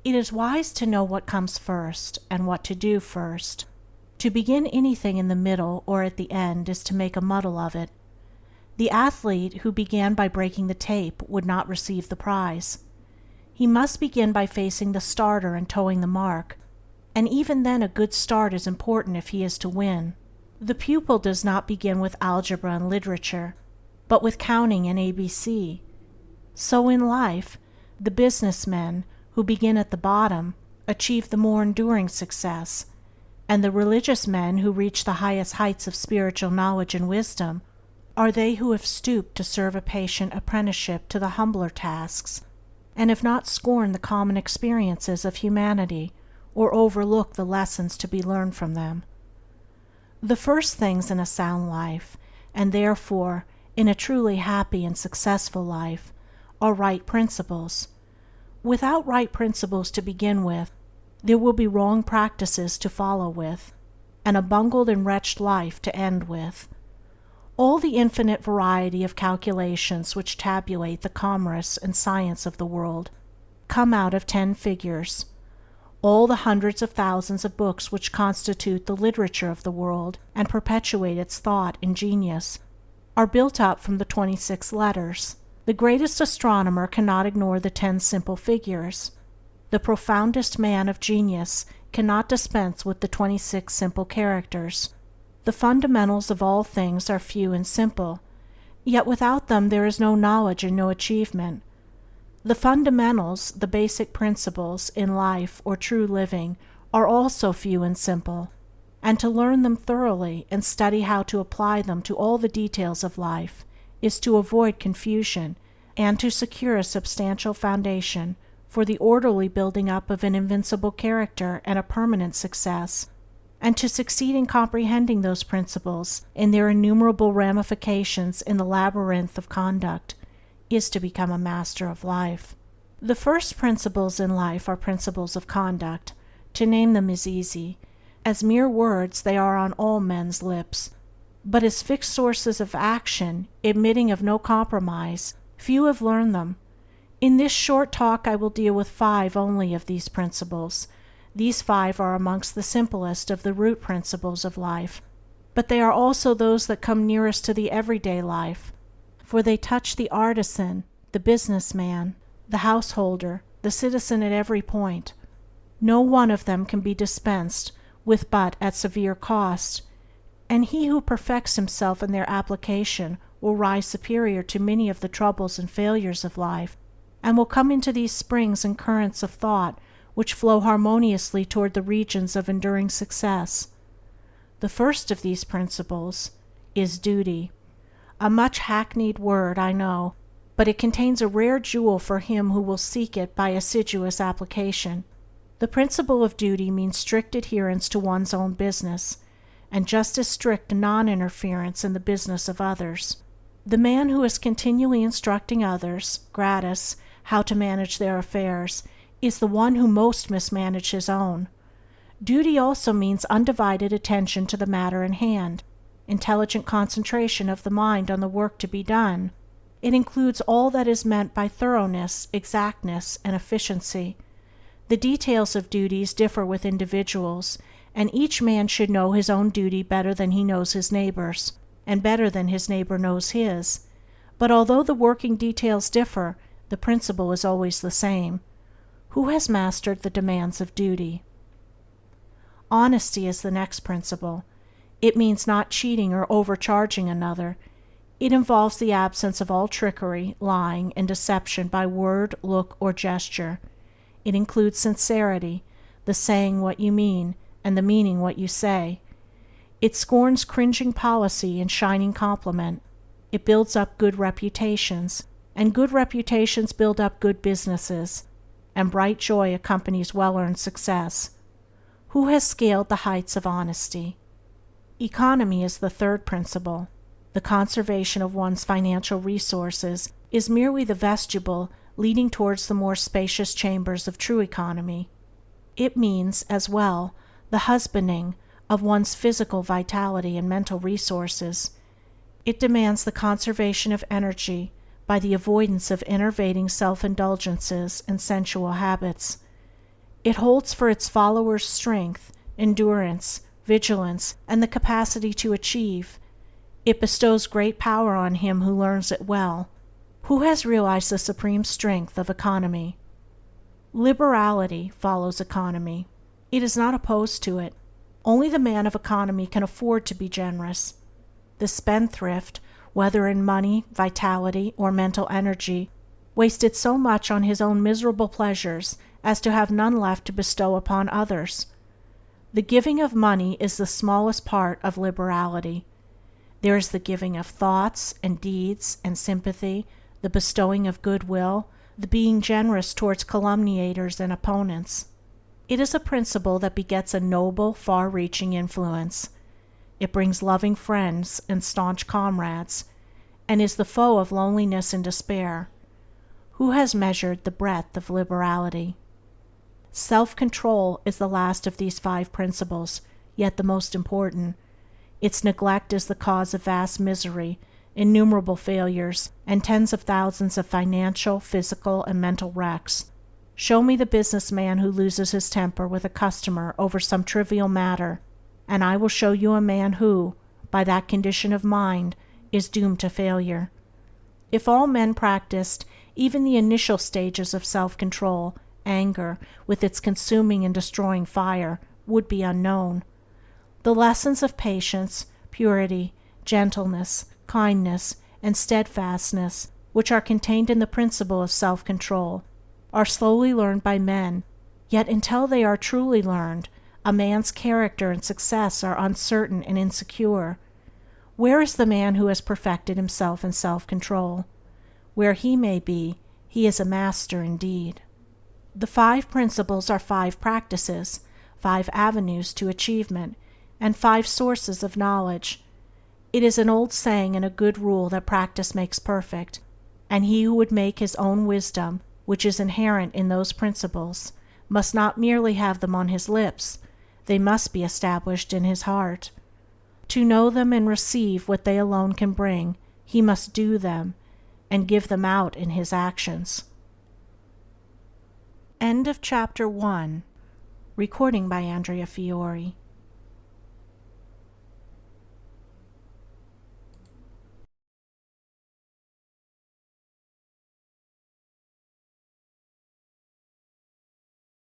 It is wise to know what comes first and what to do first. To begin anything in the middle or at the end is to make a muddle of it. The athlete who began by breaking the tape would not receive the prize. He must begin by facing the starter and toeing the mark, and even then a good start is important if he is to win. The pupil does not begin with algebra and literature, but with counting and ABC. So in life, the businessmen who begin at the bottom achieve the more enduring success, and the religious men who reach the highest heights of spiritual knowledge and wisdom are they who have stooped to serve a patient apprenticeship to the humbler tasks, and have not scorned the common experiences of humanity or overlooked the lessons to be learned from them. The first things in a sound life, and therefore in a truly happy and successful life, are right principles. Without right principles to begin with, there will be wrong practices to follow with, and a bungled and wretched life to end with. All the infinite variety of calculations which tabulate the commerce and science of the world come out of 10 figures. All the hundreds of thousands of books which constitute the literature of the world and perpetuate its thought and genius are built up from the 26 letters. The greatest astronomer cannot ignore the 10 simple figures. The profoundest man of genius cannot dispense with the 26 simple characters. The fundamentals of all things are few and simple, yet without them there is no knowledge and no achievement. The fundamentals, the basic principles, in life or true living are also few and simple, and to learn them thoroughly and study how to apply them to all the details of life is to avoid confusion and to secure a substantial foundation for the orderly building up of an invincible character and a permanent success. And to succeed in comprehending those principles in their innumerable ramifications in the labyrinth of conduct is to become a master of life. The first principles in life are principles of conduct. To name them is easy. As mere words they are on all men's lips, but as fixed sources of action, admitting of no compromise, few have learned them. In this short talk I will deal with 5 only of these principles. These 5 are amongst the simplest of the root principles of life, but they are also those that come nearest to the everyday life, for they touch the artisan, the businessman, the householder, the citizen at every point. No one of them can be dispensed with but at severe cost, and he who perfects himself in their application will rise superior to many of the troubles and failures of life, and will come into these springs and currents of thought which flow harmoniously toward the regions of enduring success. The first of these principles is duty. A much hackneyed word, I know, but it contains a rare jewel for him who will seek it by assiduous application. The principle of duty means strict adherence to one's own business, and just as strict non-interference in the business of others. The man who is continually instructing others, gratis, how to manage their affairs, is the one who most mismanages his own. Duty also means undivided attention to the matter in hand, intelligent concentration of the mind on the work to be done. It includes all that is meant by thoroughness, exactness, and efficiency. The details of duties differ with individuals, and each man should know his own duty better than he knows his neighbor's, and better than his neighbor knows his. But although the working details differ, the principle is always the same. Who has mastered the demands of duty? Honesty is the next principle. It means not cheating or overcharging another. It involves the absence of all trickery, lying, and deception by word, look, or gesture. It includes sincerity, the saying what you mean, and the meaning what you say. It scorns cringing policy and shining compliment. It builds up good reputations, and good reputations build up good businesses, and bright joy accompanies well-earned success. Who has scaled the heights of honesty? Economy is the third principle. The conservation of one's financial resources is merely the vestibule leading towards the more spacious chambers of true economy. It means, as well, the husbanding of one's physical vitality and mental resources. It demands the conservation of energy by the avoidance of enervating self-indulgences and sensual habits. It holds for its followers strength, endurance, vigilance, and the capacity to achieve. It bestows great power on him who learns it well. Who has realized the supreme strength of economy? Liberality follows economy. It is not opposed to it. Only the man of economy can afford to be generous. The spendthrift, whether in money, vitality, or mental energy, wasted so much on his own miserable pleasures as to have none left to bestow upon others. The giving of money is the smallest part of liberality. There is the giving of thoughts and deeds and sympathy, the bestowing of goodwill, the being generous towards calumniators and opponents. It is a principle that begets a noble, far-reaching influence. It brings loving friends and staunch comrades, and is the foe of loneliness and despair. Who has measured the breadth of liberality? Self-control is the last of these 5 principles, yet the most important. Its neglect is the cause of vast misery, innumerable failures, and tens of thousands of financial, physical, and mental wrecks. Show me the businessman who loses his temper with a customer over some trivial matter, and I will show you a man who, by that condition of mind, is doomed to failure. If all men practiced even the initial stages of self-control, anger, with its consuming and destroying fire, would be unknown. The lessons of patience, purity, gentleness, kindness, and steadfastness, which are contained in the principle of self-control, are slowly learned by men, yet until they are truly learned, a man's character and success are uncertain and insecure. Where is the man who has perfected himself in self-control? Where he may be, he is a master indeed. The 5 principles are 5 practices, 5 avenues to achievement, and 5 sources of knowledge. It is an old saying and a good rule that practice makes perfect, and he who would make his own wisdom, which is inherent in those principles, must not merely have them on his lips, they must be established in his heart. To know them and receive what they alone can bring, he must do them, and give them out in his actions. End of Chapter 1. Recording by Andrea Fiore.